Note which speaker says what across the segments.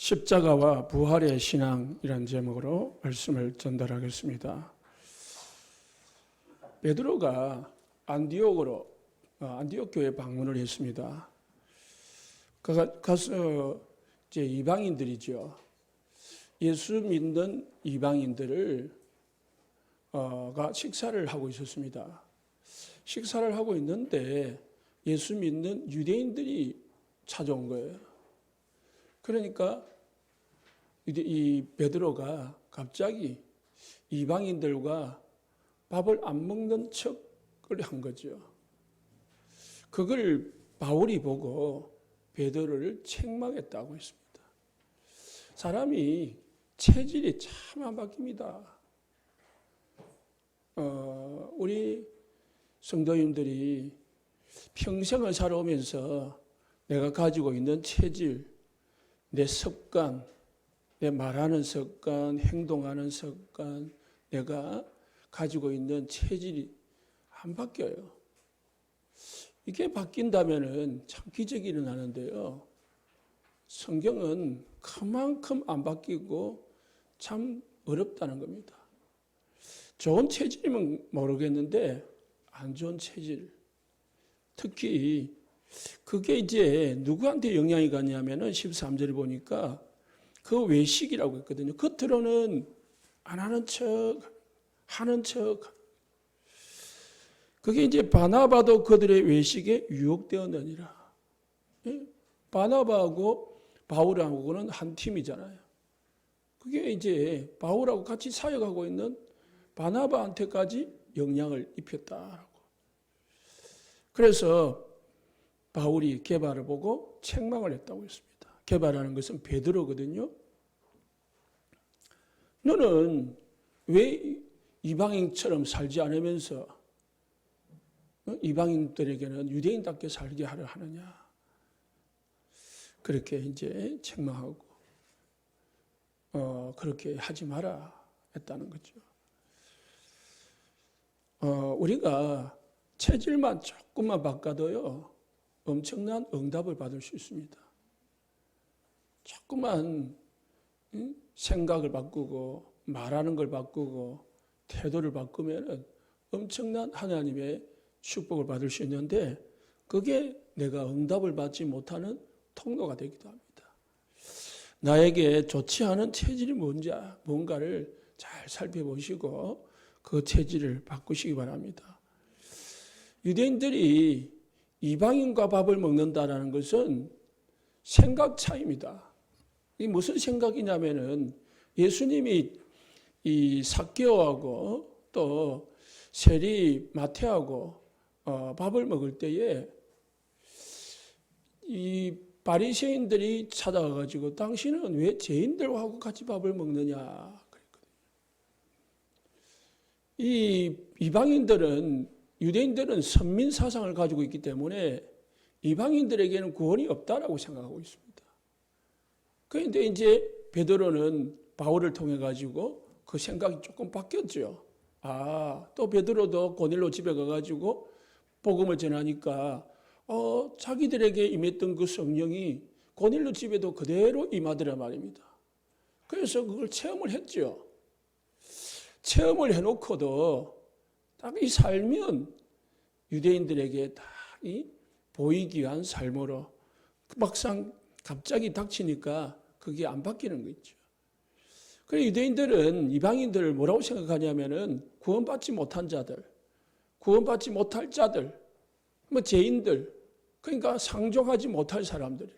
Speaker 1: 십자가와 부활의 신앙이라는 제목으로 말씀을 전달하겠습니다. 베드로가 안디옥 교회 방문을 했습니다. 가서 이제 이방인들이죠. 예수 믿는 이방인들을 가 식사를 하고 있었습니다. 식사를 하고 있는데 예수 믿는 유대인들이 찾아온 거예요. 그러니까 이 베드로가 갑자기 이방인들과 밥을 안 먹는 척을 한 거죠. 그걸 바울이 보고 베드로를 책망했다고 했습니다. 사람이 체질이 참 안 바뀝니다. 우리 성도님들이 평생을 살아오면서 내가 가지고 있는 체질, 내 습관, 내 말하는 습관, 행동하는 습관, 내가 가지고 있는 체질이 안 바뀌어요. 이게 바뀐다면 참 기적이 일어나는데요. 성경은 그만큼 안 바뀌고 참 어렵다는 겁니다. 좋은 체질이면 모르겠는데 안 좋은 체질, 특히 그게 이제 누구한테 영향이 가냐면은 13절에 보니까 그 외식이라고 했거든요. 겉으로는 안 하는 척, 하는 척. 그게 이제 바나바도 그들의 외식에 유혹되었느니라. 바나바하고 바울하고는 한 팀이잖아요. 그게 이제 바울하고 같이 사역하고 있는 바나바한테까지 영향을 입혔다라고. 그래서 바울이 게바를 보고 책망을 했다고 했습니다. 게바라는 것은 베드로거든요. 너는 왜 이방인처럼 살지 않으면서 이방인들에게는 유대인답게 살게 하려 하느냐. 그렇게 이제 책망하고 그렇게 하지 마라 했다는 거죠. 우리가 체질만 조금만 바꿔도요. 엄청난 응답을 받을 수 있습니다. 조금만 생각을 바꾸고 말하는 걸 바꾸고 태도를 바꾸면 엄청난 하나님의 축복을 받을 수 있는데 그게 내가 응답을 받지 못하는 통로가 되기도 합니다. 나에게 좋지 않은 체질이 뭔가를 잘 살펴보시고 그 체질을 바꾸시기 바랍니다. 유대인들이 이방인과 밥을 먹는다라는 것은 생각 차이입니다. 이 무슨 생각이냐면은 예수님이 이 삭개오하고 또 세리 마태하고 밥을 먹을 때에 이 바리새인들이 찾아가가지고 당신은 왜 죄인들하고 같이 밥을 먹느냐 그랬거든요. 이 이방인들은 유대인들은 선민 사상을 가지고 있기 때문에 이방인들에게는 구원이 없다라고 생각하고 있습니다. 그런데 이제 베드로는 바울을 통해 가지고 그 생각이 조금 바뀌었죠. 또 베드로도 고넬로 집에 가가지고 복음을 전하니까 자기들에게 임했던 그 성령이 고넬로 집에도 그대로 임하더라 말입니다. 그래서 그걸 체험을 했죠. 체험을 해놓고도 딱 이 살면 유대인들에게 다 보이기 위한 삶으로 막상 갑자기 닥치니까 그게 안 바뀌는 거 있죠. 그래서 유대인들은 이방인들을 뭐라고 생각하냐면은 구원받지 못한 자들, 구원받지 못할 자들, 죄인들, 그러니까 상종하지 못할 사람들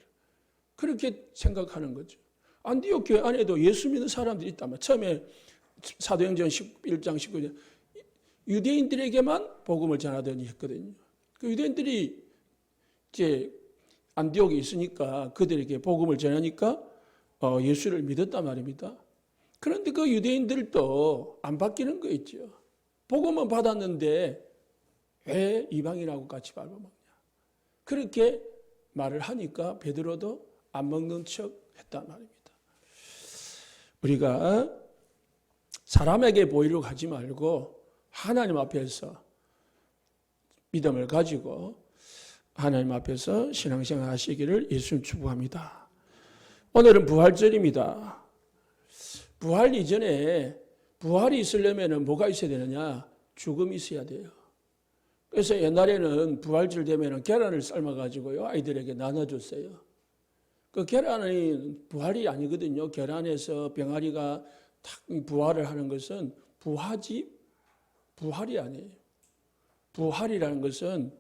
Speaker 1: 그렇게 생각하는 거죠. 안디옥 교회 안에도 예수 믿는 사람들이 있단 말이에요. 처음에 사도행전 11장 19절 유대인들에게만 복음을 전하더니 했거든요. 그 유대인들이 이제 안디옥에 있으니까 그들에게 복음을 전하니까 예수를 믿었단 말입니다. 그런데 그 유대인들도 안 바뀌는 거 있죠. 복음은 받았는데 왜 이방인하고 같이 밥을 먹냐. 그렇게 말을 하니까 베드로도 안 먹는 척 했단 말입니다. 우리가 사람에게 보이려고 하지 말고 하나님 앞에서 믿음을 가지고 하나님 앞에서 신앙생활 하시기를 예수님 축복합니다. 오늘은 부활절입니다. 부활 이전에 부활이 있으려면 뭐가 있어야 되느냐? 죽음이 있어야 돼요. 그래서 옛날에는 부활절 되면 계란을 삶아가지고요, 아이들에게 나눠줬어요. 그 계란이 부활이 아니거든요. 계란에서 병아리가 탁 부활을 하는 것은 부활이 아니에요. 부활이라는 것은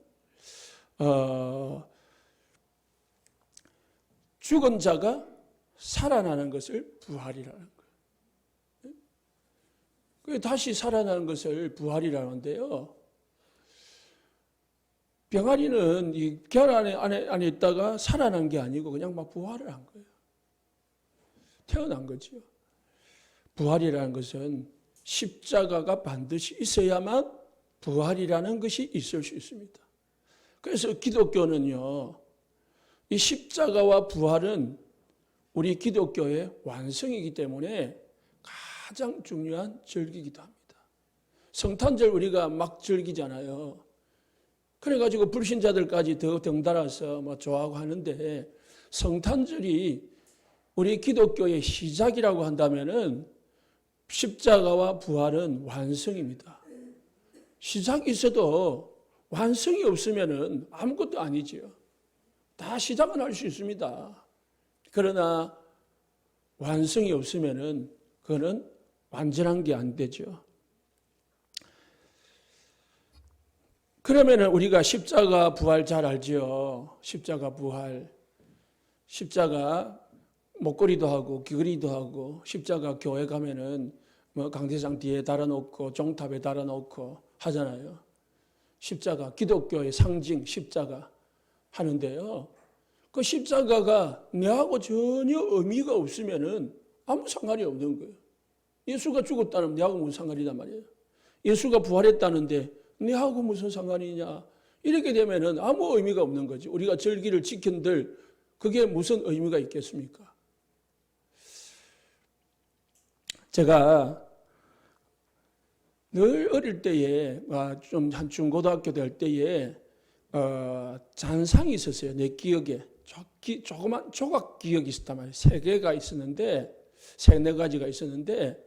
Speaker 1: 죽은 자가 살아나는 것을 부활이라는 거예요. 다시 살아나는 것을 부활이라는데요. 병아리는 이 계란 안에 있다가 살아난 게 아니고 그냥 막 부활을 한 거예요. 태어난 거죠. 부활이라는 것은 십자가가 반드시 있어야만 부활이라는 것이 있을 수 있습니다. 그래서 기독교는요, 이 십자가와 부활은 우리 기독교의 완성이기 때문에 가장 중요한 절기이기도 합니다. 성탄절 우리가 막 즐기잖아요. 그래가지고 불신자들까지 더 덩달아서 뭐 좋아하고 하는데, 성탄절이 우리 기독교의 시작이라고 한다면은 십자가와 부활은 완성입니다. 시작이 있어도 완성이 없으면은 아무것도 아니지요. 다 시작은 할 수 있습니다. 그러나 완성이 없으면은 그거는 완전한 게 안 되죠. 그러면은 우리가 십자가 부활 잘 알죠. 십자가 부활. 십자가 목걸이도 하고 귀걸이도 하고, 십자가 교회 가면은 뭐 강대상 뒤에 달아놓고 종탑에 달아놓고 하잖아요. 십자가, 기독교의 상징 십자가 하는데요. 그 십자가가 내하고 전혀 의미가 없으면은 아무 상관이 없는 거예요. 예수가 죽었다는 내하고 무슨 상관이란 말이에요. 예수가 부활했다는데 내하고 무슨 상관이냐. 이렇게 되면은 아무 의미가 없는 거지. 우리가 절기를 지킨들 그게 무슨 의미가 있겠습니까? 제가 늘 어릴 때에, 좀 한 중고등학교 될 때에 잔상이 있었어요. 내 기억에. 조그만 조각 기억이 있었단 말이에요. 3개가 있었는데, 3-4가지가 있었는데,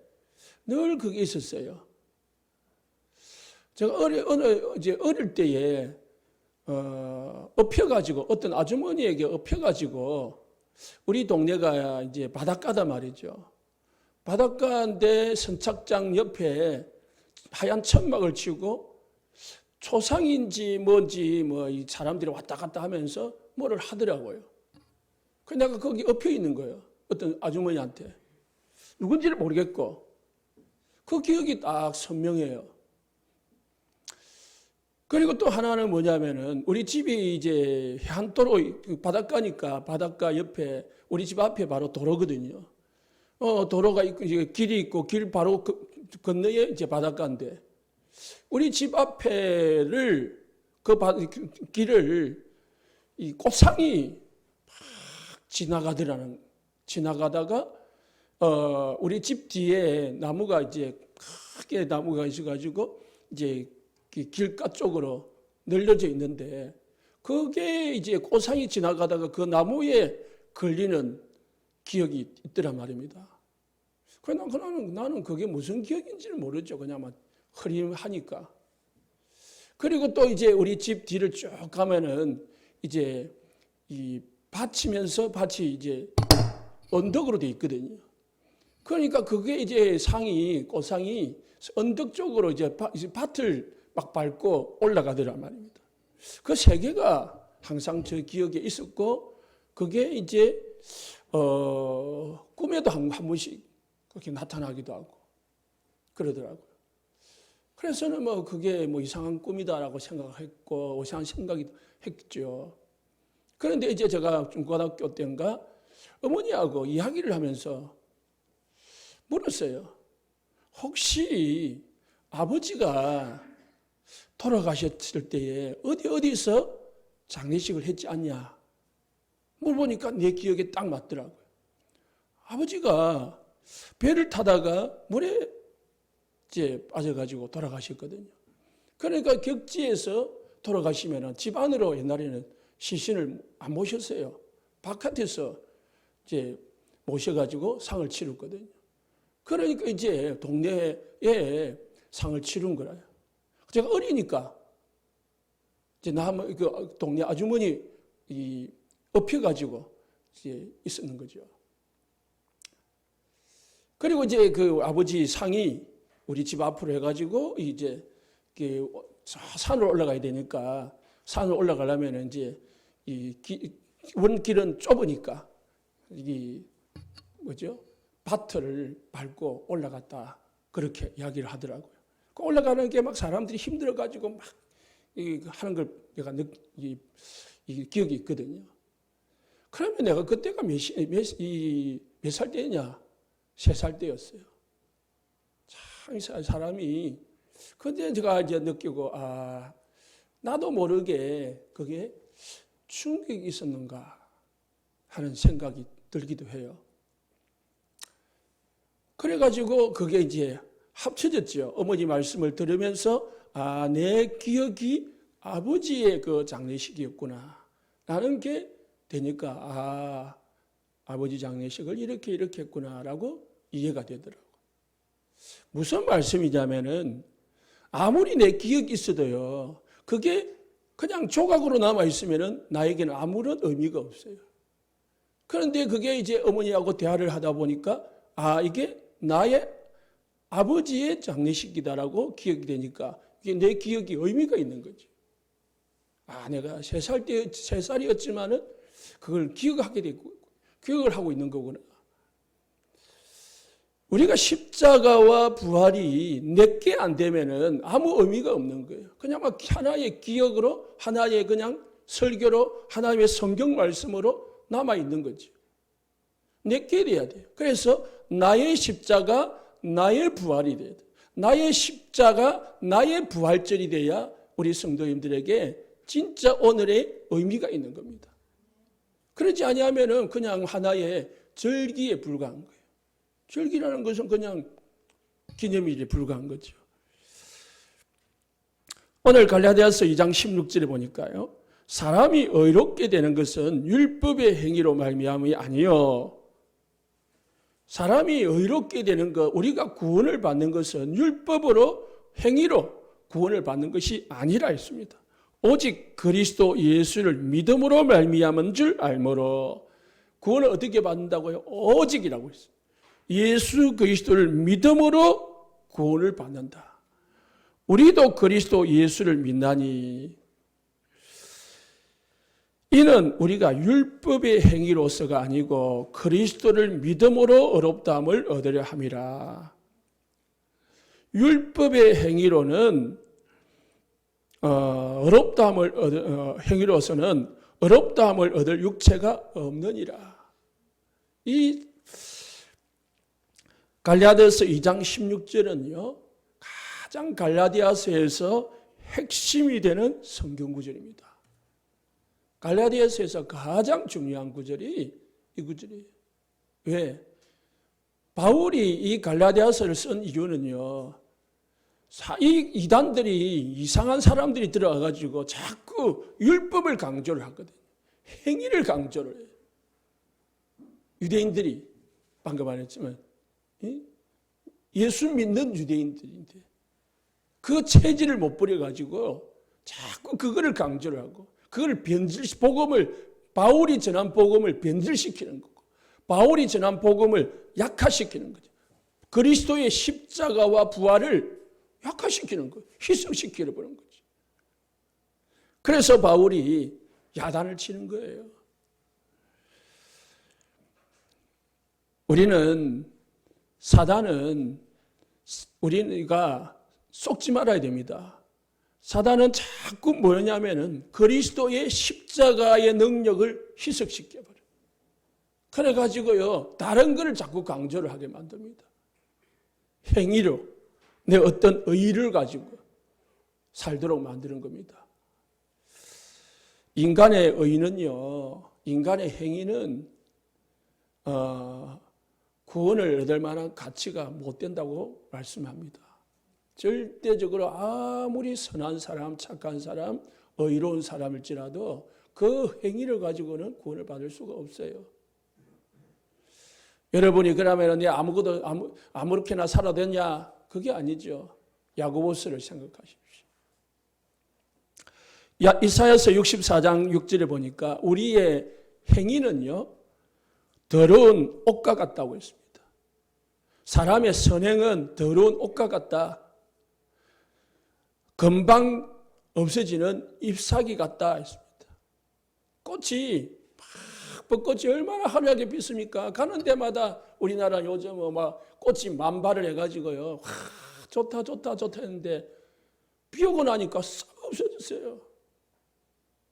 Speaker 1: 늘 그게 있었어요. 제가 어릴 때에, 엎혀가지고, 어떤 아주머니에게 엎혀가지고, 우리 동네가 이제 바닷가다 말이죠. 바닷가인데 선착장 옆에 하얀 천막을 치고 초상인지 뭔지 뭐 이 사람들이 왔다 갔다 하면서 뭐를 하더라고요. 그래서 내가 거기 엎혀 있는 거예요. 어떤 아주머니한테. 누군지를 모르겠고. 그 기억이 딱 선명해요. 그리고 또 하나는 뭐냐면은 우리 집이 이제 해안도로 바닷가니까 바닷가 옆에 우리 집 앞에 바로 도로거든요. 도로가 있고 길이 있고 길 바로 건너에 이제 바닷가인데 우리 집 앞에를 길을 이 꽃상이 막 지나가다가 우리 집 뒤에 나무가 이제 크게 나무가 있어가지고 이제 길가 쪽으로 늘려져 있는데 그게 이제 꽃상이 지나가다가 그 나무에 걸리는 기억이 있더란 말입니다. 나는 그게 무슨 기억인지를 모르죠. 그냥 막 흐림하니까. 그리고 또 이제 우리 집 뒤를 쭉 가면은 이제 이 밭이 이제 언덕으로 돼 있거든요. 그러니까 그게 이제 꽃상이 언덕 쪽으로 이제 밭을 막 밟고 올라가더란 말입니다. 그 3개가 항상 저 기억에 있었고, 그게 이제 꿈에도 한 번씩 그렇게 나타나기도 하고 그러더라고요. 그래서는 뭐 그게 뭐 이상한 꿈이다라고 생각했고 이상한 생각이 했죠. 그런데 이제 제가 중고등학교 때인가 어머니하고 이야기를 하면서 물었어요. 혹시 아버지가 돌아가셨을 때에 어디서 장례식을 했지 않냐? 물어보니까 내 기억에 딱 맞더라고요. 아버지가 배를 타다가 물에 이제 빠져가지고 돌아가셨거든요. 그러니까 격지에서 돌아가시면 집 안으로 옛날에는 시신을 안 모셨어요. 바깥에서 이제 모셔가지고 상을 치렀거든요. 그러니까 이제 동네에 상을 치른 거라요. 제가 어리니까 이제 그 동네 아주머니 업혀가지고 이제 있었는 거죠. 그리고 이제 그 아버지 상이 우리 집 앞으로 해가지고 이제 산을 올라가야 되니까 산을 올라가려면 이제 원길은 좁으니까 이 뭐죠? 밭을 밟고 올라갔다 그렇게 이야기를 하더라고요. 그 올라가는 게 막 사람들이 힘들어가지고 막 하는 걸 내가 기억이 있거든요. 그러면 내가 그때가 몇 살 때냐? 3살 때였어요. 참 사람이 근데 제가 이제 느끼고 나도 모르게 그게 충격이 있었는가 하는 생각이 들기도 해요. 그래가지고 그게 이제 합쳐졌죠. 어머니 말씀을 들으면서 내 기억이 아버지의 그 장례식이었구나 라는 게 되니까 아버지 장례식을 이렇게 했구나라고 이해가 되더라고요. 무슨 말씀이냐면은 아무리 내 기억이 있어도요. 그게 그냥 조각으로 남아있으면은 나에게는 아무런 의미가 없어요. 그런데 그게 이제 어머니하고 대화를 하다 보니까 이게 나의 아버지의 장례식이다라고 기억이 되니까 이게 내 기억이 의미가 있는 거죠. 내가 3살이었지만은 그걸 기억하게 되고 기억을 하고 있는 거구나. 우리가 십자가와 부활이 내게 안 되면은 아무 의미가 없는 거예요. 그냥 막 하나의 기억으로, 하나의 그냥 설교로, 하나님의 성경 말씀으로 남아 있는 거죠. 내게 돼야 돼요. 그래서 나의 십자가, 나의 부활이 돼야 돼요. 나의 십자가, 나의 부활절이 돼야 우리 성도님들에게 진짜 오늘의 의미가 있는 겁니다. 그러지 아니하면은 그냥 하나의 절기에 불과한 거예요. 절기라는 것은 그냥 기념일에 불과한 거죠. 오늘 갈라디아서 2장 16절에 보니까요. 사람이 의롭게 되는 것은 율법의 행위로 말미암음이 아니요. 사람이 의롭게 되는 것, 우리가 구원을 받는 것은 율법으로 행위로 구원을 받는 것이 아니라 했습니다. 오직 그리스도 예수를 믿음으로 말미암은 줄 알므로 구원을 어떻게 받는다고요? 오직이라고 했어요. 예수 그리스도를 믿음으로 구원을 받는다. 우리도 그리스도 예수를 믿나니 이는 우리가 율법의 행위로서가 아니고 그리스도를 믿음으로 의롭다함을 얻으려 함이라. 율법의 행위로는 행위로서는 의롭다함을 얻을 육체가 없느니라. 이 갈라디아서 2장 16절은요. 가장 갈라디아서에서 핵심이 되는 성경 구절입니다. 갈라디아서에서 가장 중요한 구절이 이 구절이에요. 왜? 바울이 이 갈라디아서를 쓴 이유는요. 이 이단들이 이상한 사람들이 들어와가지고 자꾸 율법을 강조를 하거든요. 행위를 강조를 해요. 유대인들이 방금 안 했지만 예수 믿는 유대인들인데 그 체질을 못 버려가지고 자꾸 그거를 강조를 하고 그걸 복음을 바울이 전한 복음을 변질시키는 거고 바울이 전한 복음을 약화시키는 거죠. 그리스도의 십자가와 부활을 약화시키는 거예요. 희석시키려 보는 거죠. 그래서 바울이 야단을 치는 거예요. 사단은 우리가 속지 말아야 됩니다. 사단은 자꾸 뭐냐면은 그리스도의 십자가의 능력을 희석시켜버려요. 그래가지고요, 다른 것을 자꾸 강조를 하게 만듭니다. 행위로, 내 어떤 의의를 가지고 살도록 만드는 겁니다. 인간의 의의는요, 인간의 행위는, 구원을 얻을 만한 가치가 못 된다고 말씀합니다. 절대적으로 아무리 선한 사람, 착한 사람, 의로운 사람일지라도 그 행위를 가지고는 구원을 받을 수가 없어요. 여러분이 그러면 내 아무렇게나 살아도 되냐? 그게 아니죠. 야고보서를 생각하십시오. 이사야서 64장 6절에 보니까 우리의 행위는요, 더러운 옷과 같다고 했습니다. 사람의 선행은 더러운 옷과 같다. 금방 없어지는 잎사귀 같다 했습니다. 꽃이 벚꽃이 얼마나 화려하게 피습니까? 가는 데마다 우리나라 요즘 막 꽃이 만발을 해가지고요. 와, 좋다 했는데 비 오고 나니까 싹 없어졌어요.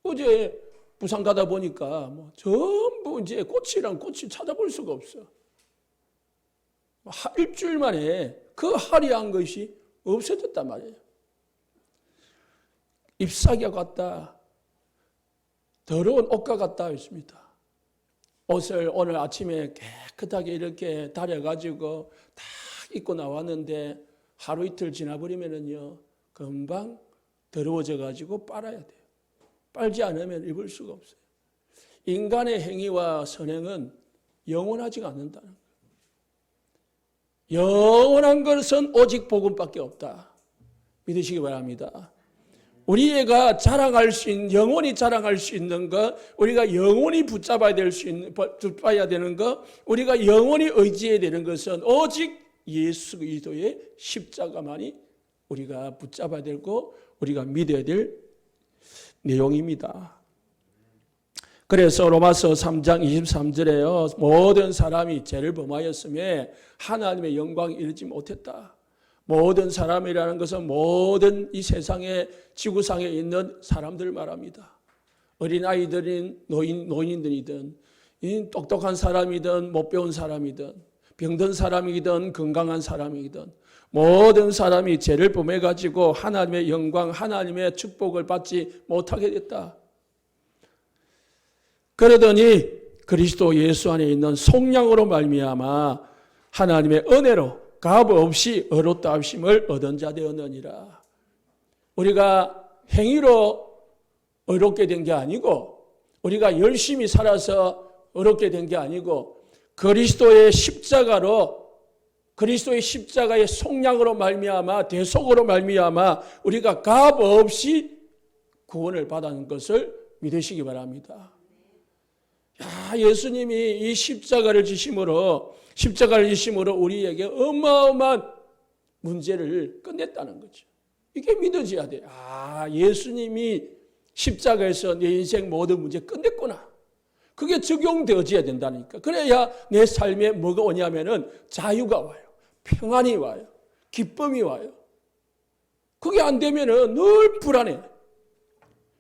Speaker 1: 어제 부산 가다 보니까 전부 이제 꽃이랑 꽃이 찾아볼 수가 없어. 일주일 만에 그 화려한 것이 없어졌단 말이에요. 잎사귀와 같다. 더러운 옷과 같다 했습니다. 옷을 오늘 아침에 깨끗하게 이렇게 다려가지고 다 입고 나왔는데 하루 이틀 지나버리면은요, 금방 더러워져가지고 빨아야 돼요. 빨지 않으면 입을 수가 없어요. 인간의 행위와 선행은 영원하지가 않는다는 거예요. 영원한 것은 오직 복음밖에 없다. 믿으시기 바랍니다. 우리가 자랑할 수 있는, 영원히 자랑할 수 있는 것, 우리가 영원히 붙잡아야 되는 것, 우리가 영원히 의지해야 되는 것은 오직 예수 그리스도의 십자가만이 우리가 붙잡아야 되고 우리가 믿어야 될 내용입니다. 그래서 로마서 3장 23절에요. 모든 사람이 죄를 범하였음에 하나님의 영광에 이르지 못했다. 모든 사람이라는 것은 모든 이 세상에 지구상에 있는 사람들 말합니다. 어린아이들인 노인들이든 똑똑한 사람이든 못 배운 사람이든 병든 사람이든 건강한 사람이든 모든 사람이 죄를 범해가지고 하나님의 영광, 하나님의 축복을 받지 못하게 됐다. 그러더니 그리스도 예수 안에 있는 속량으로 말미암아 하나님의 은혜로 값 없이 의롭다 하심을 얻은 자 되었느니라. 우리가 행위로 의롭게 된 게 아니고 우리가 열심히 살아서 의롭게 된 게 아니고 그리스도의 십자가로 그리스도의 십자가의 속량으로 말미암아 대속으로 말미암아 우리가 값 없이 구원을 받은 것을 믿으시기 바랍니다. 예수님이 이 십자가를 지심으로 우리에게 어마어마한 문제를 끝냈다는 거죠. 이게 믿어져야 돼요. 예수님이 십자가에서 내 인생 모든 문제 끝냈구나. 그게 적용되어져야 된다니까. 그래야 내 삶에 뭐가 오냐면은 자유가 와요. 평안이 와요. 기쁨이 와요. 그게 안 되면은 늘 불안해.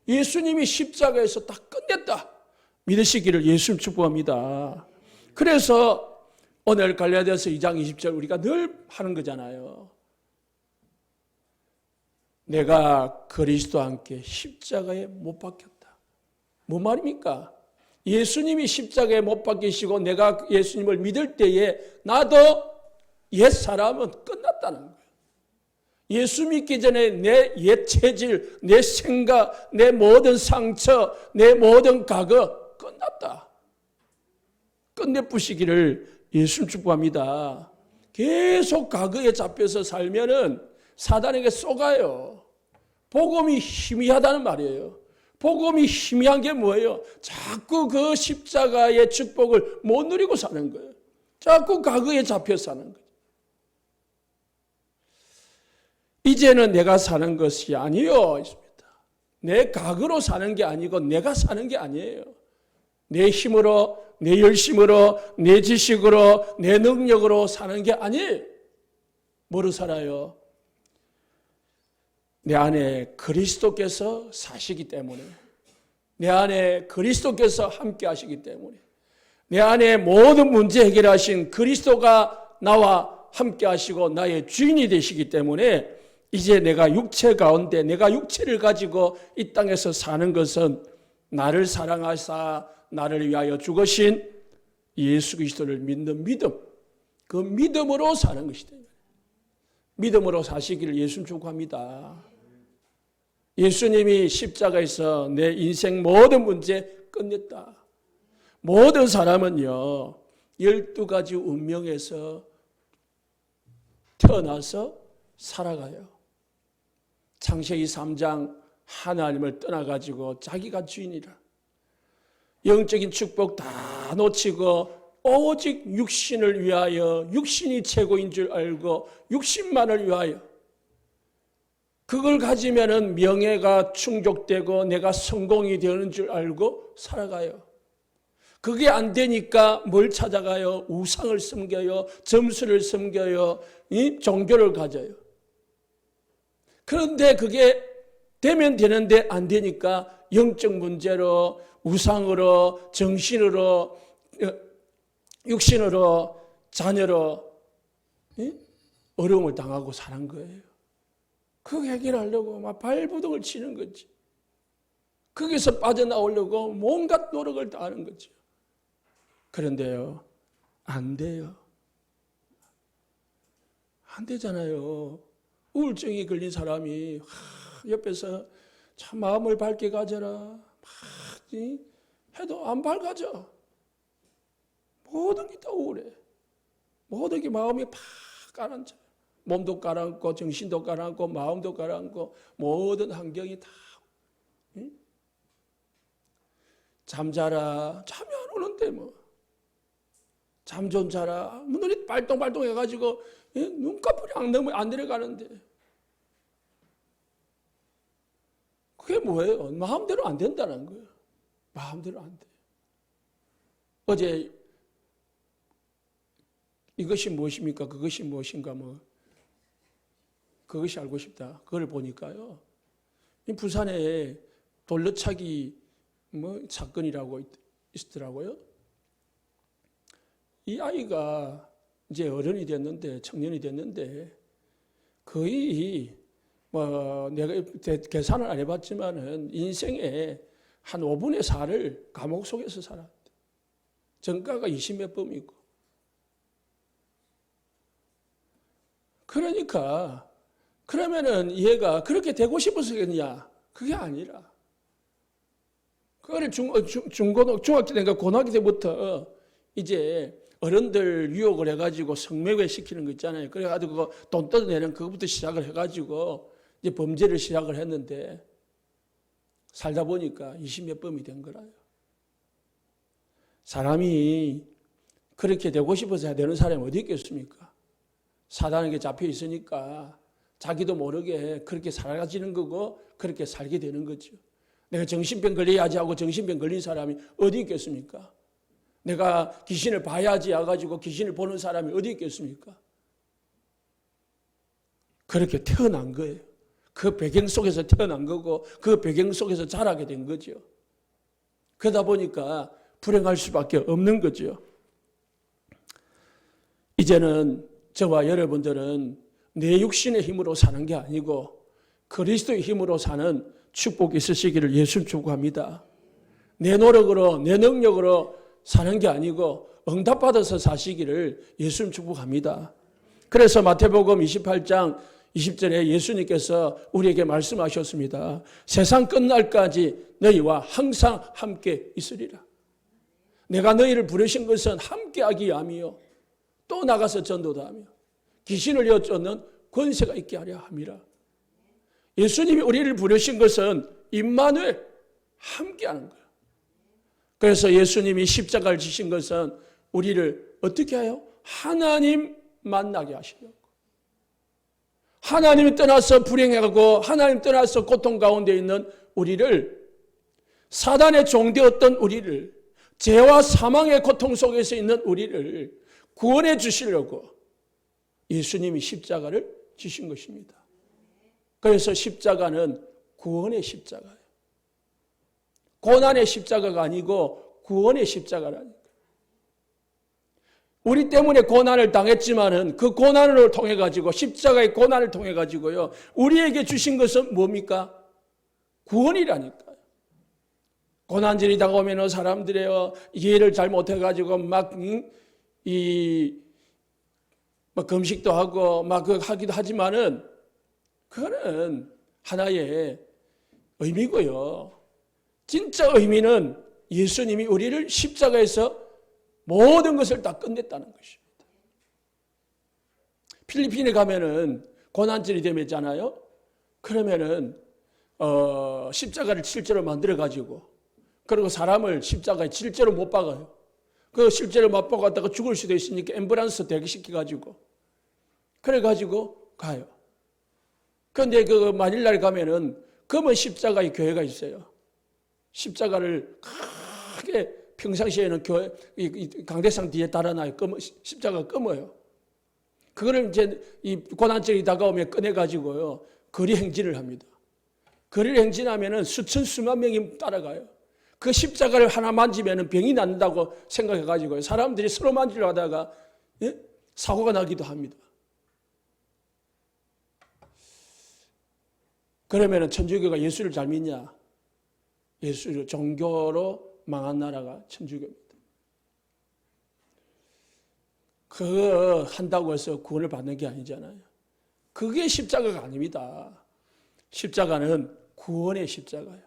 Speaker 1: 예수님이 십자가에서 다 끝냈다. 믿으시기를 예수님 축복합니다. 그래서 오늘 갈라디아서 2장 20절 우리가 늘 하는 거잖아요. 내가 그리스도와 함께 십자가에 못 박혔다. 뭐 말입니까? 예수님이 십자가에 못 박히시고 내가 예수님을 믿을 때에 나도 옛사람은 끝났다는 거예요. 예수 믿기 전에 내 옛 체질, 내 생각, 내 모든 상처, 내 모든 과거 끝났다. 끝내부시기를 예수님 축복합니다. 계속 과거에 잡혀서 살면은 사단에게 쏘가요. 복음이 희미하다는 말이에요. 복음이 희미한 게 뭐예요? 자꾸 그 십자가의 축복을 못 누리고 사는 거예요. 자꾸 과거에 잡혀 사는 거예요. 이제는 내가 사는 것이 아니요. 내 과거로 사는 게 아니고 내가 사는 게 아니에요. 내 힘으로, 내 열심으로, 내 지식으로, 내 능력으로 사는 게 아니에요. 뭐로 살아요? 내 안에 그리스도께서 사시기 때문에, 내 안에 그리스도께서 함께 하시기 때문에, 내 안에 모든 문제 해결하신 그리스도가 나와 함께 하시고 나의 주인이 되시기 때문에 이제 내가 육체 가운데 내가 육체를 가지고 이 땅에서 사는 것은 나를 사랑하사 나를 위하여 죽으신 예수 그리스도를 믿는 믿음, 그 믿음으로 사는 것이다. 믿음으로 사시기를 예수님 축복합니다. 예수님이 십자가에서 내 인생 모든 문제 끝냈다. 모든 사람은요, 12가지 운명에서 태어나서 살아가요. 창세기 3장 하나님을 떠나가지고 자기가 주인이라. 영적인 축복 다 놓치고 오직 육신을 위하여, 육신이 최고인 줄 알고 육신만을 위하여, 그걸 가지면은 명예가 충족되고 내가 성공이 되는 줄 알고 살아가요. 그게 안 되니까 뭘 찾아가요? 우상을 섬겨요. 점수를 섬겨요. 이 종교를 가져요. 그런데 그게 되면 되는데 안 되니까 영적 문제로, 우상으로, 정신으로, 육신으로, 자녀로 어려움을 당하고 사는 거예요. 그 해결하려고 막 발부둥을 치는 거지. 거기서 빠져나오려고 온갖 노력을 다 하는 거죠. 그런데요, 안 돼요. 안 되잖아요. 우울증이 걸린 사람이 옆에서 참 마음을 밝게 가져라 막 해도 안 밝아져. 모든 게 다 우울해. 모든 게 마음이 팍 가라앉아요. 몸도 가라앉고 정신도 가라앉고 마음도 가라앉고 모든 환경이 다. 잠자라. 잠이 안 오는데 뭐. 잠 좀 자라. 눈이 빨똥빨똥 해가지고 눈꺼풀이 안 내려가는데. 그게 뭐예요? 마음대로 안 된다는 거예요. 마음대로 안 돼. 어제 이것이 무엇입니까? 그것이 무엇인가? 뭐 그것이 알고 싶다. 그걸 보니까요. 부산에 돌려차기 사건이라고 있더라고요. 이 아이가 이제 어른이 됐는데, 청년이 됐는데, 거의 내가 계산을 안 해봤지만은 인생에 한 5분의 4를 감옥 속에서 살았대. 전가가 20몇 범이고. 그러니까 그러면은 얘가 그렇게 되고 싶어서겠냐? 그게 아니라 그거를 중학교 때인가 고등학교 때부터 이제 어른들 유혹을 해가지고 성매매 시키는 거 있잖아요. 그래가지고 그거 돈 뜯어내는 그것부터 시작을 해가지고 이제 범죄를 시작을 했는데 살다 보니까 20몇 범이 된 거라요. 사람이 그렇게 되고 싶어서 해야 되는 사람이 어디 있겠습니까? 사단에게 잡혀 있으니까 자기도 모르게 그렇게 살아가지는 거고 그렇게 살게 되는 거죠. 내가 정신병 걸려야지 하고 정신병 걸린 사람이 어디 있겠습니까? 내가 귀신을 봐야지 해가지고 귀신을 보는 사람이 어디 있겠습니까? 그렇게 태어난 거예요. 그 배경 속에서 태어난 거고 그 배경 속에서 자라게 된 거죠. 그러다 보니까 불행할 수밖에 없는 거죠. 이제는 저와 여러분들은 내 육신의 힘으로 사는 게 아니고 그리스도의 힘으로 사는 축복이 있으시기를 예수 축복합니다. 내 노력으로 내 능력으로 사는 게 아니고 응답받아서 사시기를 예수님 축복합니다. 그래서 마태복음 28장 20절에 예수님께서 우리에게 말씀하셨습니다. 세상 끝날까지 너희와 항상 함께 있으리라. 내가 너희를 부르신 것은 함께하기 위함이요 또 나가서 전도도 하며 귀신을 여쫓는 권세가 있게 하려 함이라. 예수님이 우리를 부르신 것은 임마누엘 함께하는 거예요. 그래서 예수님이 십자가를 지신 것은 우리를 어떻게 해요? 하나님 만나게 하시려고. 하나님이 떠나서 불행해가고 하나님 떠나서 고통 가운데 있는 우리를, 사단의 종되었던 우리를, 죄와 사망의 고통 속에서 있는 우리를 구원해 주시려고 예수님이 십자가를 지신 것입니다. 그래서 십자가는 구원의 십자가예요. 고난의 십자가가 아니고 구원의 십자가라니까. 우리 때문에 고난을 당했지만은 그 고난을 통해 가지고 십자가의 고난을 통해 가지고요 우리에게 주신 것은 뭡니까? 구원이라니까요. 고난절이 다가오면 사람들의 이해를 잘 못해 가지고 막 금식도 하고 막 하기도 하지만은 그거는 하나의 의미고요. 진짜 의미는 예수님이 우리를 십자가에서 모든 것을 다 끝냈다는 것입니다. 필리핀에 가면은 고난절이 되었잖아요. 그러면은 십자가를 실제로 만들어 가지고 그리고 사람을 십자가에 실제로 못 박아요. 그 실제로 못 박았다가 죽을 수도 있으니까 앰뷸런스 대기시켜 가지고 그래 가지고 가요. 그런데 그 마닐라에 가면은 검은 십자가의 교회가 있어요. 십자가를 크게 평상시에는 교회 강대상 뒤에 달아놔요. 십자가가 검어요. 그거를 이제 이 고난절이 다가오면 꺼내 가지고요 거리 행진을 합니다. 거리를 행진하면은 수만 명이 따라가요. 그 십자가를 하나 만지면은 병이 낫는다고 생각해 가지고요 사람들이 서로 만지려 하다가 사고가 나기도 합니다. 그러면은 천주교가 예수를 잘 믿냐? 예수를 종교로 망한 나라가 천주교입니다. 그거 한다고 해서 구원을 받는 게 아니잖아요. 그게 십자가가 아닙니다. 십자가는 구원의 십자가예요.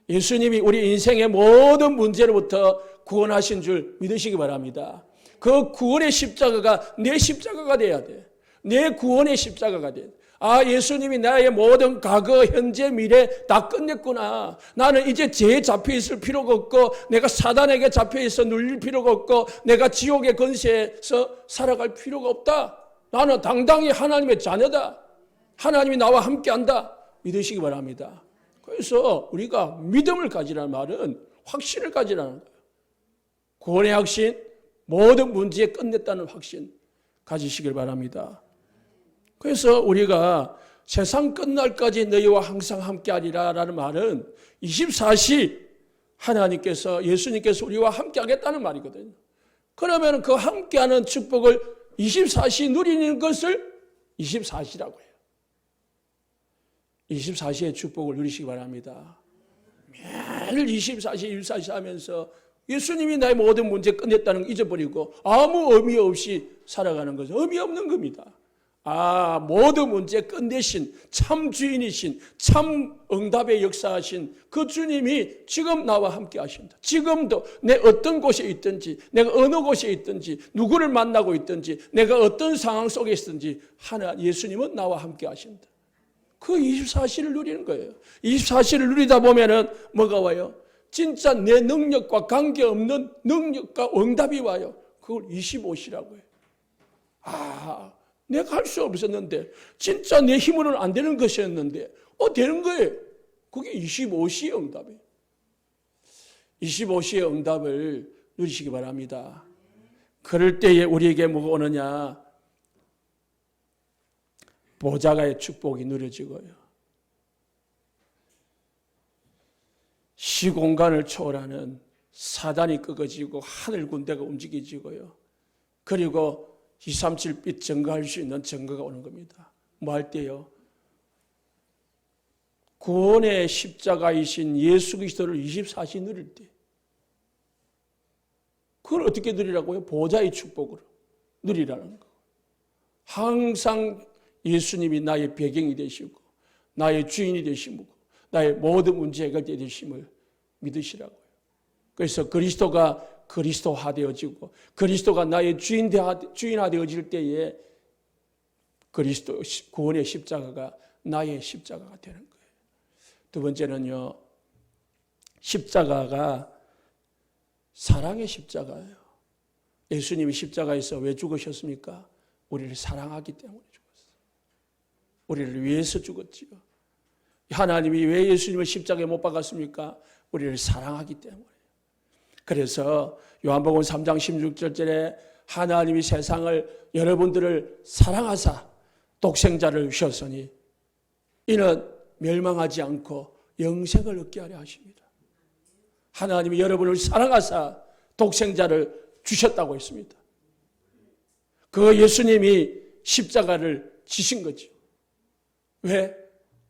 Speaker 1: 예수님이 우리 인생의 모든 문제로부터 구원하신 줄 믿으시기 바랍니다. 그 구원의 십자가가 내 십자가가 돼야 돼. 내 구원의 십자가가 돼. 아, 예수님이 나의 모든 과거, 현재, 미래 다 끝냈구나. 나는 이제 죄에 잡혀 있을 필요가 없고 내가 사단에게 잡혀 있어 눌릴 필요가 없고 내가 지옥의 권세에서 살아갈 필요가 없다. 나는 당당히 하나님의 자녀다. 하나님이 나와 함께한다. 믿으시기 바랍니다. 그래서 우리가 믿음을 가지라는 말은 확신을 가지라는 거예요. 구원의 확신, 모든 문제에 끝냈다는 확신 가지시길 바랍니다. 그래서 우리가 세상 끝날까지 너희와 항상 함께하리라 라는 말은 24시 하나님께서 예수님께서 우리와 함께하겠다는 말이거든요. 그러면 그 함께하는 축복을 24시 누리는 것을 24시라고 해요. 24시의 축복을 누리시기 바랍니다. 매일 24시 하면서 예수님이 나의 모든 문제 끝냈다는 거 잊어버리고 아무 의미 없이 살아가는 것은 의미 없는 겁니다. 아, 모든 문제 끝내신 참 주인이신 참 응답의 역사하신 그 주님이 지금 나와 함께 하신다. 지금도 내 어떤 곳에 있든지 내가 어느 곳에 있든지 누구를 만나고 있든지 내가 어떤 상황 속에 있든지 예수님은 나와 함께 하신다. 그 24시를 누리는 거예요. 24시를 누리다 보면은 뭐가 와요? 진짜 내 능력과 관계없는 능력과 응답이 와요. 그걸 25시라고 해요. 아, 내가 할 수 없었는데 진짜 내 힘으로는 안 되는 것이었는데 되는 거예요. 그게 25시의 응답이에요. 25시의 응답을 누리시기 바랍니다. 그럴 때에 우리에게 뭐가 오느냐? 보좌가의 축복이 누려지고요. 시공간을 초월하는 사단이 끄어지고 하늘 군대가 움직여지고요. 그리고 237빛 증거할 수 있는 증거가 오는 겁니다. 뭐 할 때요? 구원의 십자가이신 예수 그리스도를 24시 누릴 때. 그걸 어떻게 누리라고요? 보좌의 축복으로 누리라는 거. 항상 예수님이 나의 배경이 되시고 나의 주인이 되시고 나의 모든 문제 해결이 되심을 믿으시라고요. 그래서 그리스도가 그리스도화 되어지고 그리스도가 나의 주인화 되어질 때에 그리스도 구원의 십자가가 나의 십자가가 되는 거예요. 두 번째는요. 십자가가 사랑의 십자가예요. 예수님이 십자가에서 왜 죽으셨습니까? 우리를 사랑하기 때문에 죽었어요. 우리를 위해서 죽었지요. 하나님이 왜 예수님을 십자가에 못 박았습니까? 우리를 사랑하기 때문에. 그래서 요한복음 3장 16절에 하나님이 세상을 여러분들을 사랑하사 독생자를 주셨으니 이는 멸망하지 않고 영생을 얻게 하려 하십니다. 하나님이 여러분을 사랑하사 독생자를 주셨다고 했습니다. 그 예수님이 십자가를 지신 거죠. 왜?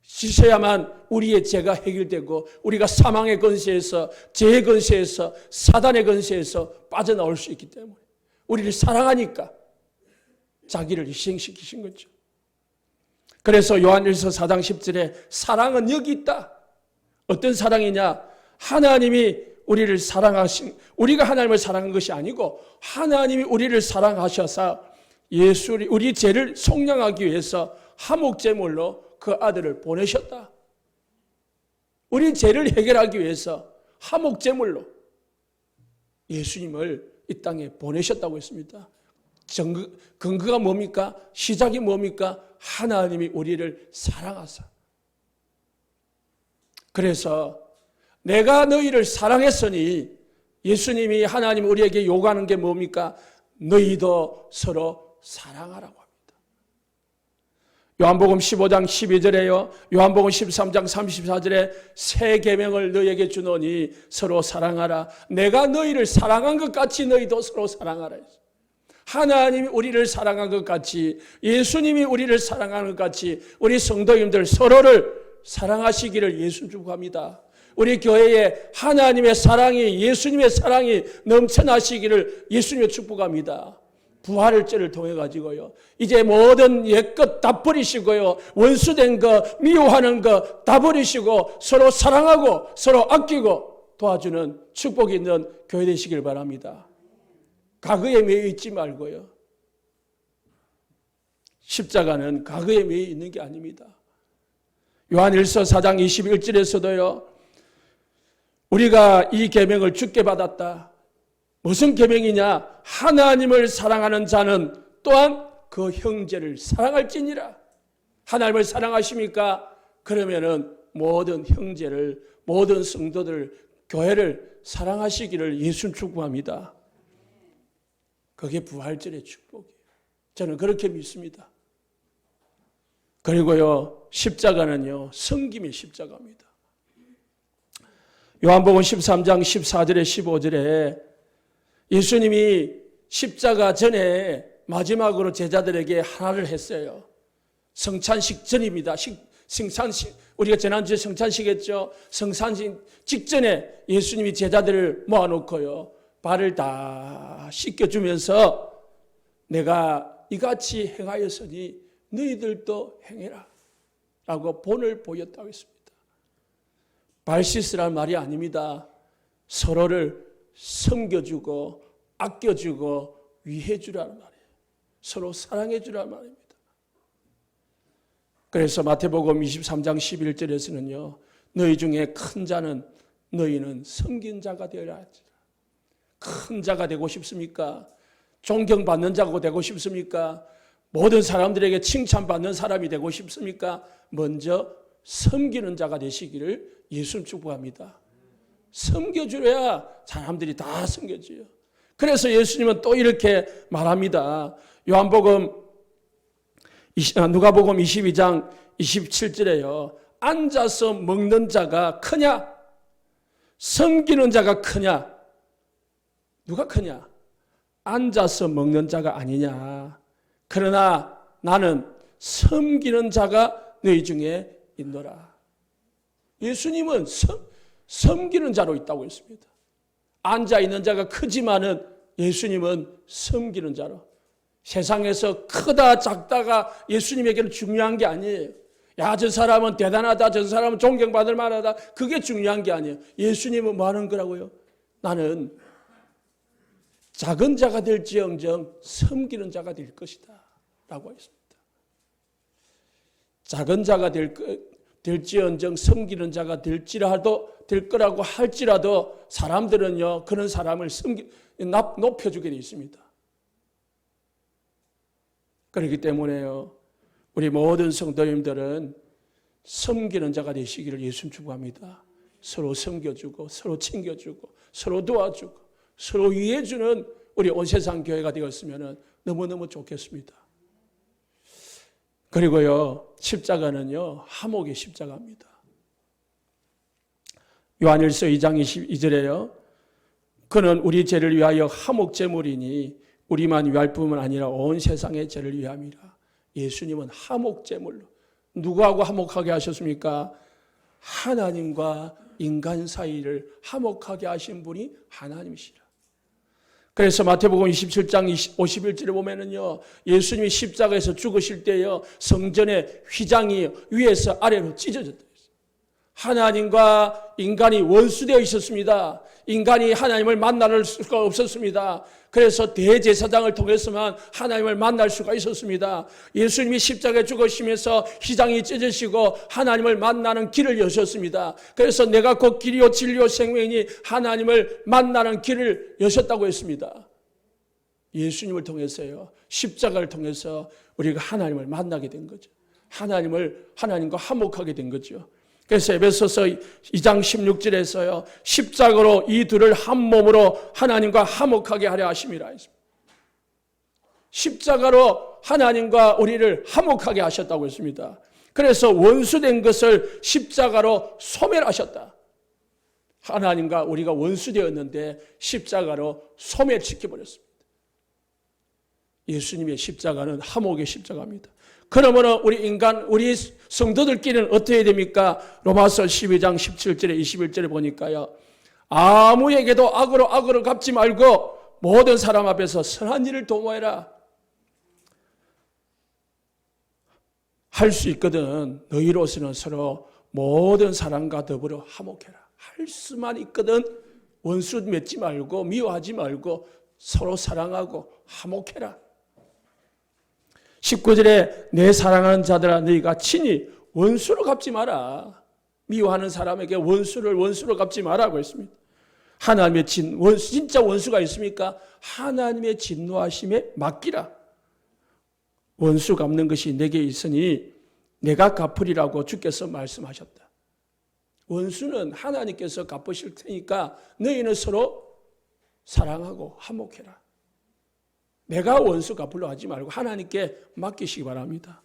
Speaker 1: 지셔야만 우리의 죄가 해결되고 우리가 사망의 권세에서 죄의 권세에서 사단의 권세에서 빠져나올 수 있기 때문에 우리를 사랑하니까 자기를 희생시키신 거죠. 그래서 요한일서 4장 10절에 사랑은 여기 있다. 어떤 사랑이냐? 하나님이 우리가 하나님을 사랑한 것이 아니고 하나님이 우리를 사랑하셔서 우리 죄를 속량하기 위해서 화목제물로 그 아들을 보내셨다. 우리 죄를 해결하기 위해서 화목제물로 예수님을 이 땅에 보내셨다고 했습니다. 근거가 뭡니까? 시작이 뭡니까? 하나님이 우리를 사랑하사. 그래서 내가 너희를 사랑했으니 예수님이 하나님 우리에게 요구하는 게 뭡니까? 너희도 서로 사랑하라고 합니다. 요한복음 15장 12절에요. 요한복음 13장 34절에 새 계명을 너희에게 주노니 서로 사랑하라. 내가 너희를 사랑한 것 같이 너희도 서로 사랑하라. 하나님이 우리를 사랑한 것 같이 예수님이 우리를 사랑하는 것 같이 우리 성도님들 서로를 사랑하시기를 예수 축복합니다. 우리 교회에 하나님의 사랑이 예수님의 사랑이 넘쳐나시기를 예수님의 축복합니다. 부활의 죄를 통해 가지고요. 이제 모든 옛것 다 버리시고요. 원수된 거, 미워하는 거 다 버리시고 서로 사랑하고 서로 아끼고 도와주는 축복이 있는 교회 되시길 바랍니다. 과거에 매여 있지 말고요. 십자가는 과거에 매여 있는 게 아닙니다. 요한일서 4장 21절에서도요. 우리가 이 계명을 주께 받았다. 무슨 계명이냐? 하나님을 사랑하는 자는 또한 그 형제를 사랑할지니라. 하나님을 사랑하십니까? 그러면은 모든 형제를, 모든 성도들, 교회를 사랑하시기를 예수 축복합니다. 그게 부활절의 축복이에요. 저는 그렇게 믿습니다. 그리고요, 십자가는요, 섬김의 십자가입니다. 요한복음 13장 14절에 15절에 예수님이 십자가 전에 마지막으로 제자들에게 하나를 했어요. 성찬식 전입니다. 성찬식, 우리가 지난주에 성찬식 했죠. 성찬식 직전에 예수님이 제자들을 모아놓고요. 발을 다 씻겨주면서 내가 이같이 행하였으니 너희들도 행해라 라고 본을 보였다고 했습니다. 발 씻으라는 말이 아닙니다. 서로를 섬겨주고 아껴주고 위해주라는 말이에요. 서로 사랑해주라는 말입니다. 그래서 마태복음 23장 11절에서는요. 너희 중에 큰 자는 너희는 섬긴 자가 되어야 할지라. 큰 자가 되고 싶습니까? 존경받는 자가 되고 싶습니까? 모든 사람들에게 칭찬받는 사람이 되고 싶습니까? 먼저 섬기는 자가 되시기를 예수 축복합니다. 섬겨주려야 사람들이 다 섬겨줘요. 그래서 예수님은 또 이렇게 말합니다. 누가복음 22장 27절에요. 앉아서 먹는 자가 크냐? 섬기는 자가 크냐? 누가 크냐? 앉아서 먹는 자가 아니냐? 그러나 나는 섬기는 자가 너희 중에 있노라. 예수님은 섬기는 자로 있다고 했습니다. 앉아있는 자가 크지만은 예수님은 섬기는 자로. 세상에서 크다 작다가 예수님에게는 중요한 게 아니에요. 야, 저 사람은 대단하다, 저 사람은 존경받을 만하다, 그게 중요한 게 아니에요. 예수님은 뭐 하는 거라고요? 나는 작은 자가 될지언정 섬기는 자가 될 것이다 라고 했습니다. 작은 자가 될지언정 섬기는 자가 될 거라고 할지라도 사람들은요, 그런 사람을 높여주게 되어 있습니다. 그렇기 때문에요, 우리 모든 성도님들은 섬기는 자가 되시기를 예수 축복합니다. 서로 섬겨주고 서로 챙겨주고 서로 도와주고 서로 위해주는 우리 온 세상 교회가 되었으면 너무너무 좋겠습니다. 그리고요, 십자가는요, 화목의 십자가입니다. 요한일서 2장 22절에요. 그는 우리 죄를 위하여 화목제물이니 우리만 위할 뿐만 아니라 온 세상의 죄를 위함이라. 예수님은 화목제물로 누구하고 화목하게 하셨습니까? 하나님과 인간 사이를 화목하게 하신 분이 하나님이시라. 그래서 마태복음 27장 51절에 보면은요, 예수님이 십자가에서 죽으실 때요, 성전의 휘장이 위에서 아래로 찢어졌다. 하나님과 인간이 원수되어 있었습니다. 인간이 하나님을 만날 수가 없었습니다. 그래서 대제사장을 통해서만 하나님을 만날 수가 있었습니다. 예수님이 십자가에 죽으시면서 휘장이 찢어지고 하나님을 만나는 길을 여셨습니다. 그래서 내가 곧 길이요 진리요 생명이니 하나님을 만나는 길을 여셨다고 했습니다. 예수님을 통해서요, 십자가를 통해서 우리가 하나님을 만나게 된 거죠. 하나님과 화목하게 된 거죠. 그래서 에베소서 2장 16절에서요, 십자가로 이 둘을 한 몸으로 하나님과 화목하게 하려 하심이라 했습니다. 십자가로 하나님과 우리를 화목하게 하셨다고 했습니다. 그래서 원수된 것을 십자가로 소멸하셨다. 하나님과 우리가 원수되었는데 십자가로 소멸시켜버렸습니다. 예수님의 십자가는 화목의 십자가입니다. 그러면 우리 성도들끼리는 어떻게 해야 됩니까? 로마서 12장 17절에 21절에 보니까요, 아무에게도 악으로 갚지 말고 모든 사람 앞에서 선한 일을 도모해라. 할 수 있거든. 너희로서는 서로 모든 사람과 더불어 화목해라. 할 수만 있거든. 원수 맺지 말고 미워하지 말고 서로 사랑하고 화목해라. 19절에 내 사랑하는 자들아 너희가 친히 원수로 갚지 마라. 미워하는 사람에게 원수로 갚지 마라고 했습니다. 하나님의 진짜 원수가 있습니까? 하나님의 진노하심에 맡기라. 원수 갚는 것이 내게 있으니 내가 갚으리라고 주께서 말씀하셨다. 원수는 하나님께서 갚으실 테니까 너희는 서로 사랑하고 화목해라. 내가 원수 갚으려 하지 말고 하나님께 맡기시기 바랍니다.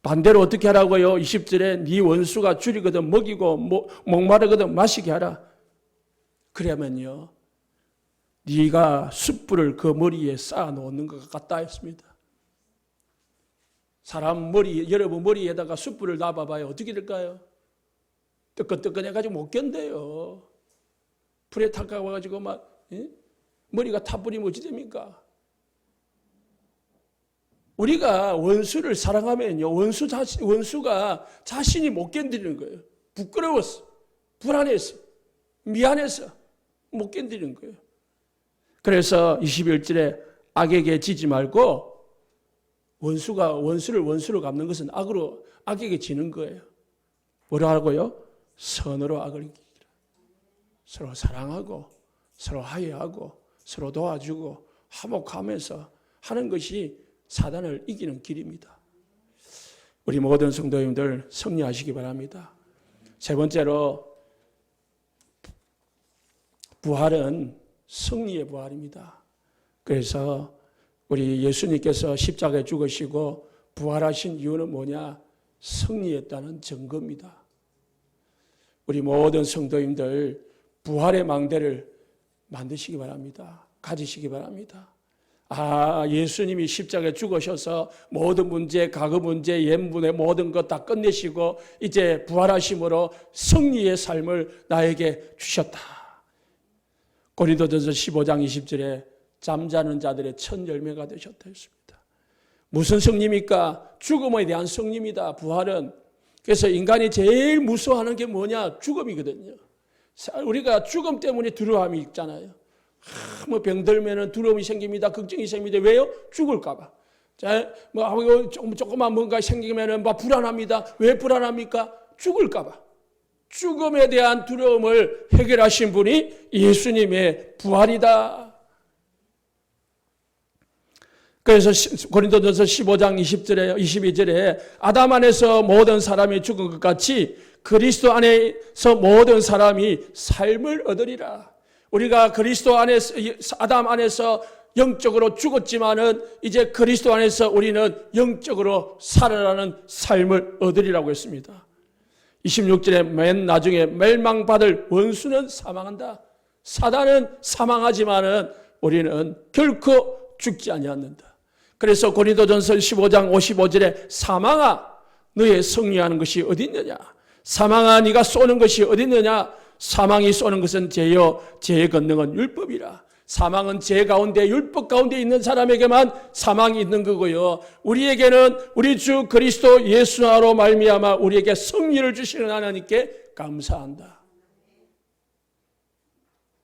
Speaker 1: 반대로 어떻게 하라고요? 20절에 네 원수가 줄이거든 먹이고 목마르거든 마시게 하라. 그러면요, 네가 숯불을 그 머리에 쌓아 놓는 것 같다 했습니다. 여러분 머리에다가 숯불을 놔봐봐요. 어떻게 될까요? 뜨끈뜨끈해가지고 못 견뎌요. 불에 타까워가지고 머리가 타버리면 어찌 됩니까? 우리가 원수를 사랑하면요, 원수가 자신이 못 견디는 거예요. 부끄러웠어, 불안했어, 미안해서 못 견디는 거예요. 그래서 21절에 악에게 지지 말고 원수를 원수로 갚는 것은 악에게 지는 거예요. 뭐라 하고요? 선으로 악을 이기라. 서로 사랑하고 서로 화해하고 서로 도와주고 화목하면서 하는 것이 사단을 이기는 길입니다. 우리 모든 성도님들 승리하시기 바랍니다. 세 번째로, 부활은 승리의 부활입니다. 그래서 우리 예수님께서 십자가에 죽으시고 부활하신 이유는 뭐냐? 승리했다는 증거입니다. 우리 모든 성도님들 부활의 망대를 만드시기 바랍니다. 가지시기 바랍니다. 예수님이 십자가에 죽으셔서 모든 문제, 과거 문제, 옛 문제 모든 것 다 끝내시고 이제 부활하심으로 승리의 삶을 나에게 주셨다. 고린도전서 15장 20절에 잠자는 자들의 첫 열매가 되셨다 했습니다. 무슨 승리입니까? 죽음에 대한 승리입니다. 부활은. 그래서 인간이 제일 무서워하는 게 뭐냐? 죽음이거든요. 우리가 죽음 때문에 두려움이 있잖아요. 병들면 두려움이 생깁니다. 걱정이 생깁니다. 왜요? 죽을까봐. 조금만 뭔가 생기면 불안합니다. 왜 불안합니까? 죽을까봐. 죽음에 대한 두려움을 해결하신 분이 예수님의 부활이다. 그래서 고린도전서 15장 20절에 22절에 아담 안에서 모든 사람이 죽은 것 같이 그리스도 안에서 모든 사람이 삶을 얻으리라. 우리가 그리스도 안에서, 아담 안에서 영적으로 죽었지만은 이제 그리스도 안에서 우리는 영적으로 살아나는 삶을 얻으리라고 했습니다. 26절에 맨 나중에 멸망받을 원수는 사망한다. 사단은 사망하지만은 우리는 결코 죽지 아니하는다. 그래서 고린도전서 15장 55절에 사망아 너의 승리하는 것이 어디 있느냐? 사망아 네가 쏘는 것이 어디 있느냐? 사망이 쏘는 것은 죄요 죄의 권능은 율법이라. 사망은 죄 가운데 율법 가운데 있는 사람에게만 사망이 있는 거고요. 우리에게는 우리 주 그리스도 예수 안으로 말미암아 우리에게 승리를 주시는 하나님께 감사한다.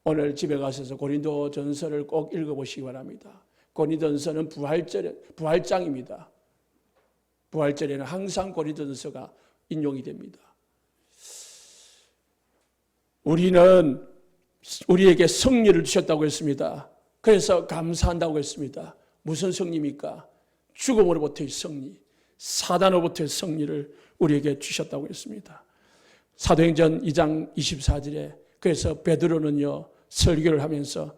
Speaker 1: 오늘 집에 가셔서 고린도전서를 꼭 읽어보시기 바랍니다. 고린도전서는 부활장입니다. 부활절에는 항상 고린도전서가 인용이 됩니다. 우리는 우리에게 승리를 주셨다고 했습니다. 그래서 감사한다고 했습니다. 무슨 승리입니까? 죽음으로부터의 승리, 사단으로부터의 승리를 우리에게 주셨다고 했습니다. 사도행전 2장 24절에 그래서 베드로는요 설교를 하면서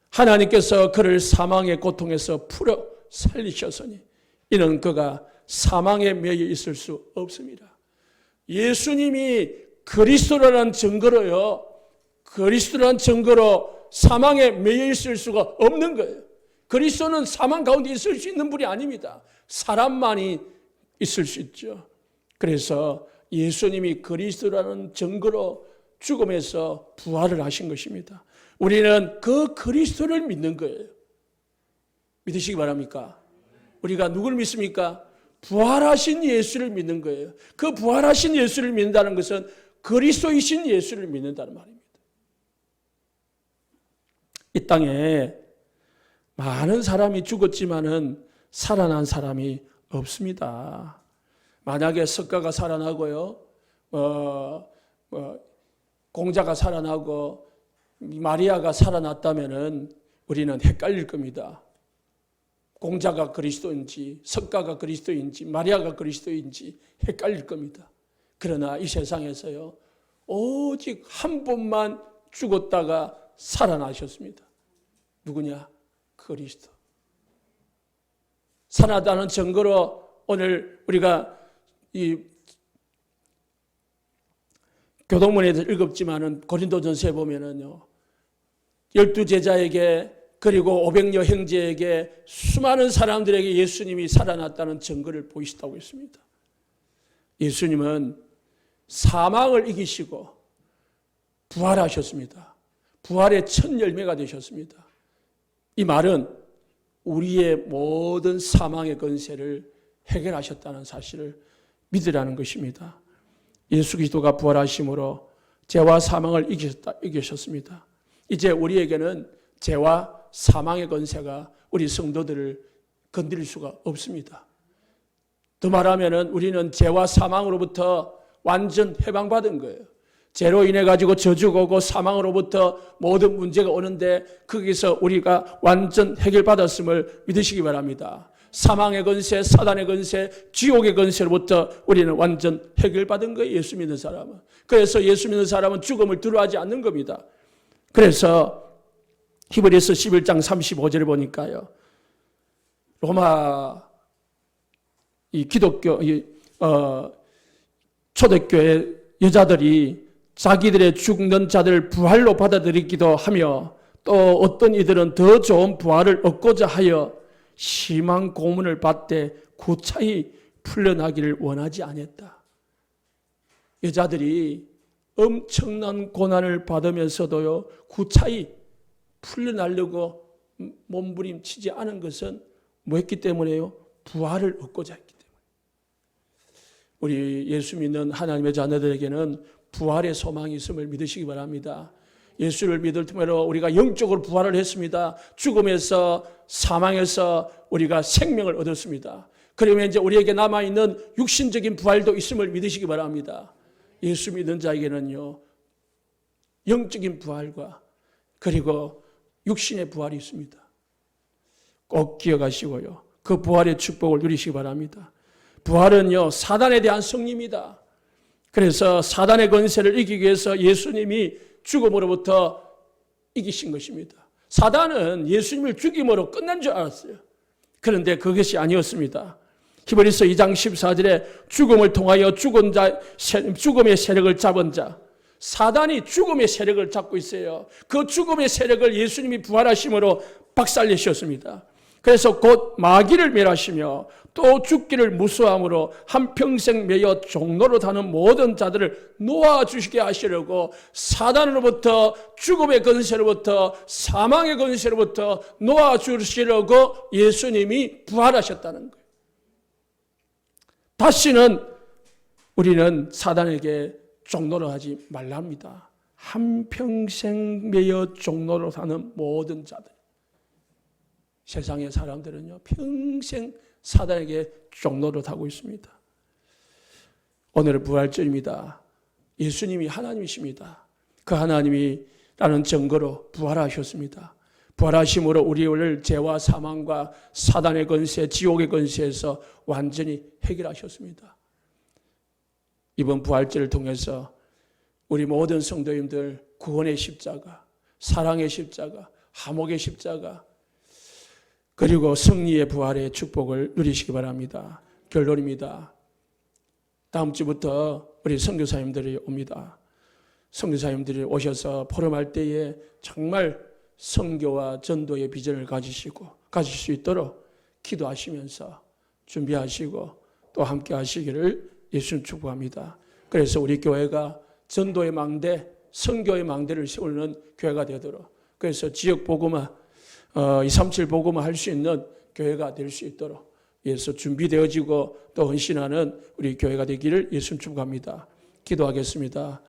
Speaker 1: 하나님께서 그를 사망의 고통에서 풀어 살리셨으니 이는 그가 사망에 매여 있을 수 없습니다. 예수님이 그리스도라는 증거로요, 그리스도라는 증거로 사망에 매여 있을 수가 없는 거예요. 그리스도는 사망 가운데 있을 수 있는 분이 아닙니다. 사람만이 있을 수 있죠. 그래서 예수님이 그리스도라는 증거로 죽음에서 부활을 하신 것입니다. 우리는 그 그리스도를 믿는 거예요. 믿으시기 바랍니까? 우리가 누구를 믿습니까? 부활하신 예수를 믿는 거예요. 그 부활하신 예수를 믿는다는 것은 그리스도이신 예수를 믿는다는 말입니다. 이 땅에 많은 사람이 죽었지만은 살아난 사람이 없습니다. 만약에 석가가 살아나고요, 공자가 살아나고 마리아가 살아났다면은 우리는 헷갈릴 겁니다. 공자가 그리스도인지 석가가 그리스도인지 마리아가 그리스도인지 헷갈릴 겁니다. 그러나 이 세상에서요 오직 한 분만 죽었다가 살아나셨습니다. 누구냐? 그리스도. 살아나다는 증거로 오늘 우리가 이 교동문에서 읽었지만은 고린도전서에 보면은요 12제자에게 그리고 500여 형제에게 수많은 사람들에게 예수님이 살아났다는 증거를 보이시다고 했습니다. 예수님은 사망을 이기시고 부활하셨습니다. 부활의 첫 열매가 되셨습니다. 이 말은 우리의 모든 사망의 권세를 해결하셨다는 사실을 믿으라는 것입니다. 예수 그리스도가 부활하심으로 죄와 사망을 이기셨습니다. 이제 우리에게는 죄와 사망의 권세가 우리 성도들을 건드릴 수가 없습니다. 더 말하면 우리는 죄와 사망으로부터 완전 해방받은 거예요. 죄로 인해 가지고 저주가 오고 사망으로부터 모든 문제가 오는데 거기서 우리가 완전 해결받았음을 믿으시기 바랍니다. 사망의 권세, 사단의 권세, 지옥의 권세로부터 우리는 완전 해결받은 거예요. 예수 믿는 사람은. 그래서 예수 믿는 사람은 죽음을 두려워하지 않는 겁니다. 그래서 히브리서 11장 35절을 보니까요. 로마 이 기독교 초대교회 여자들이 자기들의 죽는 자들을 부활로 받아들이기도 하며 또 어떤 이들은 더 좋은 부활을 얻고자 하여 심한 고문을 받되 구차히 풀려나기를 원하지 않았다. 여자들이 엄청난 고난을 받으면서도요 구차히 풀려나려고 몸부림치지 않은 것은 뭐였기 때문에요? 부활을 얻고자 했기 때문에. 우리 예수 믿는 하나님의 자녀들에게는 부활의 소망이 있음을 믿으시기 바랍니다. 예수를 믿을 틈으로 우리가 영적으로 부활을 했습니다. 죽음에서 사망에서 우리가 생명을 얻었습니다. 그러면 이제 우리에게 남아있는 육신적인 부활도 있음을 믿으시기 바랍니다. 예수 믿는 자에게는요 영적인 부활과 그리고 육신의 부활이 있습니다. 꼭 기억하시고요. 그 부활의 축복을 누리시기 바랍니다. 부활은요 사단에 대한 승리입니다. 그래서 사단의 권세를 이기기 위해서 예수님이 죽음으로부터 이기신 것입니다. 사단은 예수님을 죽임으로 끝난 줄 알았어요. 그런데 그것이 아니었습니다. 히브리서 2장 14절에 죽음을 통하여 죽음의 세력을 잡은 자, 사단이 죽음의 세력을 잡고 있어요. 그 죽음의 세력을 예수님이 부활하심으로 박살내셨습니다. 그래서 곧 마귀를 멸하시며 또 죽기를 무수함으로 한평생 매여 종로로 다는 모든 자들을 놓아주시게 하시려고 사단으로부터 죽음의 권세로부터 사망의 권세로부터 놓아주시려고 예수님이 부활하셨다는 거예요. 다시는 우리는 사단에게 종로로 하지 말랍니다. 한평생 매여 종로로 사는 모든 자들. 세상의 사람들은요, 평생 사단에게 종로로 타고 있습니다. 오늘은 부활절입니다. 예수님이 하나님이십니다. 그 하나님이라는 증거로 부활하셨습니다. 부활하심으로 우리를 죄와 사망과 사단의 권세, 지옥의 권세에서 완전히 해결하셨습니다. 이번 부활절을 통해서 우리 모든 성도님들 구원의 십자가, 사랑의 십자가, 화목의 십자가, 그리고 승리의 부활의 축복을 누리시기 바랍니다. 결론입니다. 다음 주부터 우리 선교사님들이 옵니다. 선교사님들이 오셔서 포럼할 때에 정말 선교와 전도의 비전을 가지실 수 있도록 기도하시면서 준비하시고 또 함께 하시기를 예수님 축복합니다. 그래서 우리 교회가 전도의 망대, 선교의 망대를 세우는 교회가 되도록, 그래서 지역 복음화, 237 복음화 할 수 있는 교회가 될 수 있도록 예수 준비되어지고 또 헌신하는 우리 교회가 되기를 예수님 축복합니다. 기도하겠습니다.